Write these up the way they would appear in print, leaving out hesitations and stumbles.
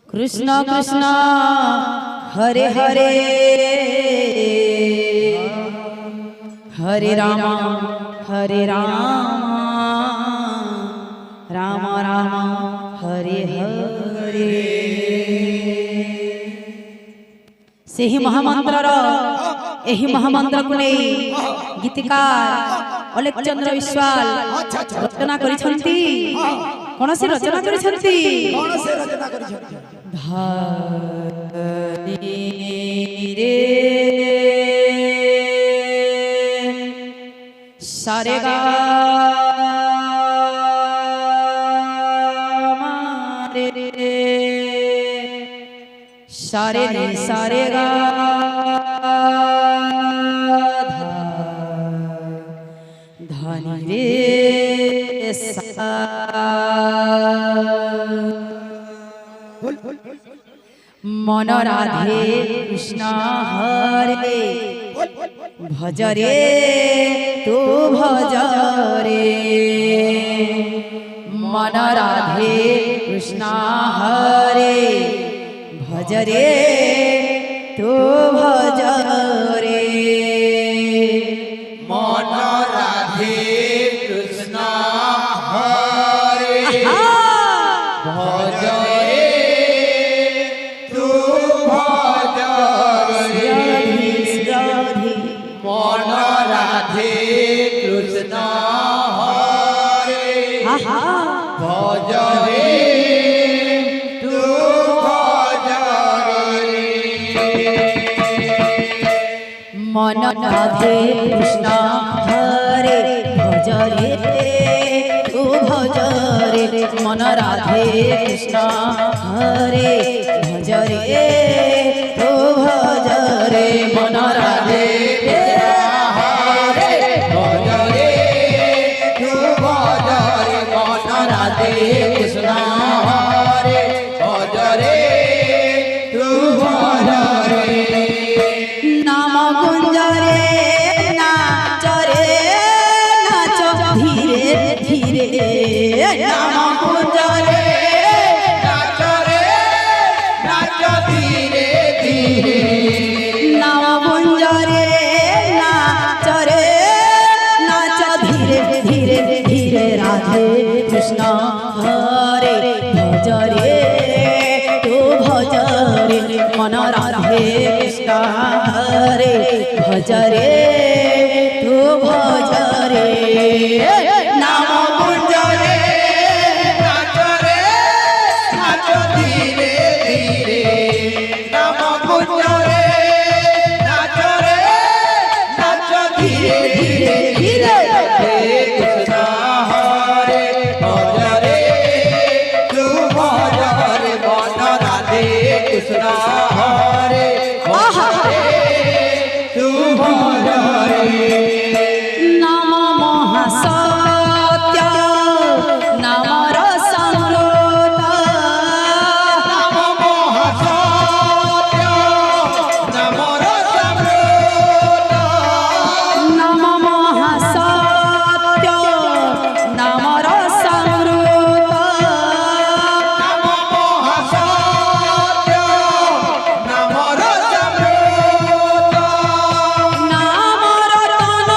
कृष्ण कृष्ण हरे हरे हरे राम राम राम हरे हरे। से ही महामंत्र एही महामंत्र को नहीं गीतिकार अलेख चंद्र विश्वाल रचना करिसंती। कौन से रचना करिसंती? धनी रे सारे गा रे सारे रे सारे गा धनी रे सा मन राधे कृष्ण हरे भजरे तो भजरे। मन राधे कृष्ण हरे भजरे तो भजरे। मन राधे कृष्ण हरे भजरे तू भजरे। मन राधे कृष्ण हरे भजरे तू भजरे। मन राधे कृष्ण हरे भजरे तू भजरे। मन राधे कृष्ण हरे भजरे तू भजरे। मन राधे हरे भजरे तू भजरे। मन राधे कृष्ण हरे भजरे तू भजरे। नाम गुंजरे नाच रे नाच धीरे धीरे। नाम गुंजरे नाच रे नाच धीरे धीरे। नाम गुंजरे नाच रे नाच धीरे धीरे धीरे। राधे कृष्ण हरे भजरे तू भजरे। मन राधे कृष्ण हरे भजरे तू भजरे। नाम गुंजरे नाच रे नाच धीरे धीरे। नाम गुंजरे नाच रे नाच धीरे धीरे धीरे। राधे कृष्ण हरे भजरे तू भजरे। मन राधे कृष्ण हरे भजरे तू भजरे। नाम महासत्य नाम रसामृत। नाम महासत्य नाम रसामृत। नाम महासत्य नाम रसामृत। नाम महासत्य नाम रसामृत। नाम रतन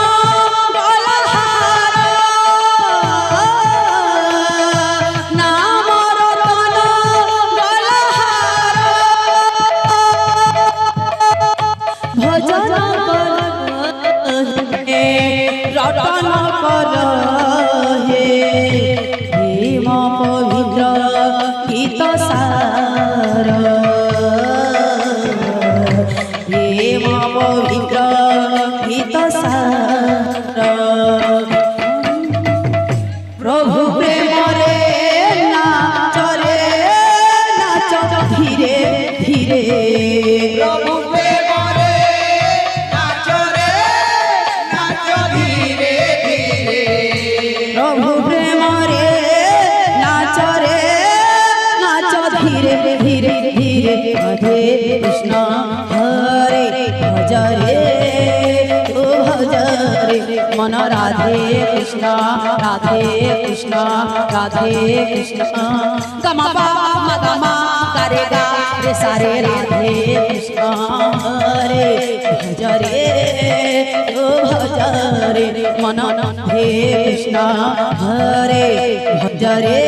बलहार। नाम रतन बलहार। भजन करहे रतन करहे प्रेम पवित्र गीत सार। प्रेम पवित्र गीत सार। प्रभु प्रेम रे नाच धीरे धीरे। प्रभु प्रेम रे नाच रे नाच धीरे धीरे। प्रभु प्रेम रे नाच धीरे धीरे धीरे। राधे कृष्ण हरे भजरे तू भजरे। मन राधे कृष्ण राधे कृष्ण राधे कृष्ण। गमा सारे राधे कृष्ण हरे भज रे ओ भज रे मन हे कृष्ण हरे भज रे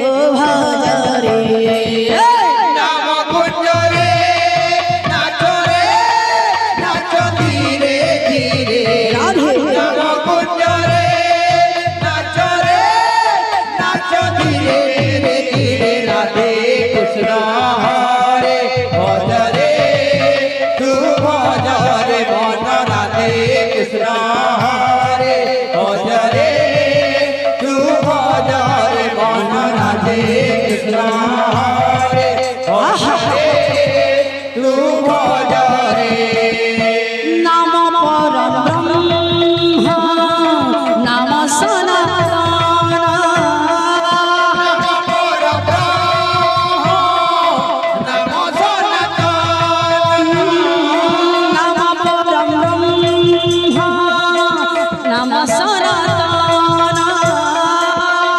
ओ भज रे नाम कुंज रे नाच धीरे धीरे राधे नाम कुंज रे नाच धीरे धीरे राधे कृष्ण हरे भज रे तू भज रे मन राधे कृष्ण हरे भज रे तू भज रे मन राधे कृष्ण हरे भज रे तू भज रे नाम परम ब्रह्म नाम सनातन नाम परब्रह्म नाम सनातन नाम परम ब्रह्म नाम सनातन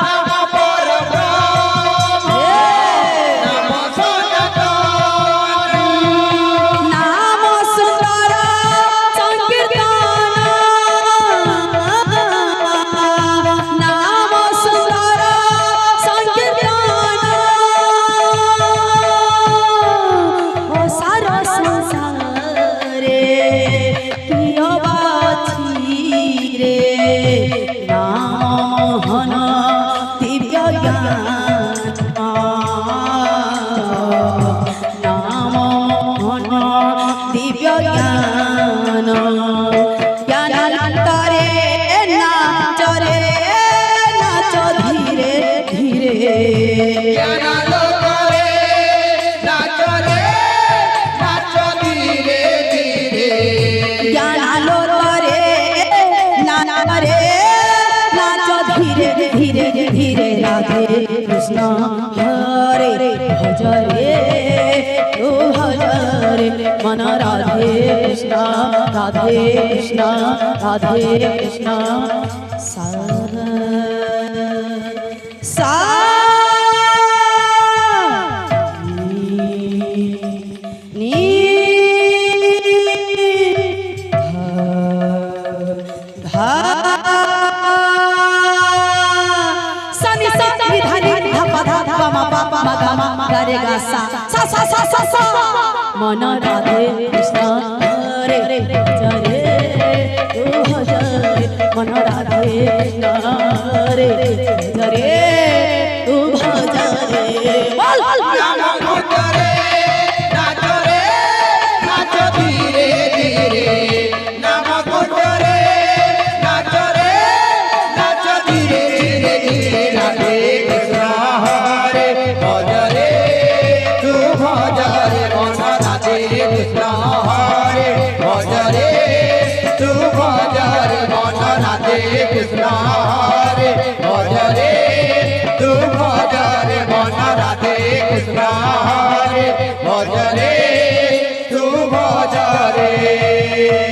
नाम परब्रह्म नाम सनातन नाम सुंदर संकीर्तन नाम सुंदर संकीर्तन ओ सारा संसारे प्रिय बाछी रे नाम हन दिव्य ज्ञान नाम हन दिव्य ज्ञान ज्ञानांतरे नाच रे नाच धीरे धीरे ज्ञानालोक रे नाच धीरे धीरे ज्ञानालोक रे नाच रे नाच धीरे धीरे धीरे राधे कृष्ण हरे भज रे ओ भज रे मन राधे कृष्ण सा सा नी धा सनि सा नि धा नि धा पा धा धा मा पा पा मा गा मा गा रे गा सा सा सा सा सा सा मन राधे कृष्ण हरे भज रे ओ भज रे मन राधे कृष्ण हरे भज रे ओ भज रे बोल नाम कुंज रे नाच धीरे धीरे नाम कुंज रे नाच धीरे धीरे राधे कृष्ण हरे भज रे तू भज रे मन राधे कृष्ण हरे भज रे तू भज रे मन राधे कृष्ण हरे भज रे तू भज रे मन राधे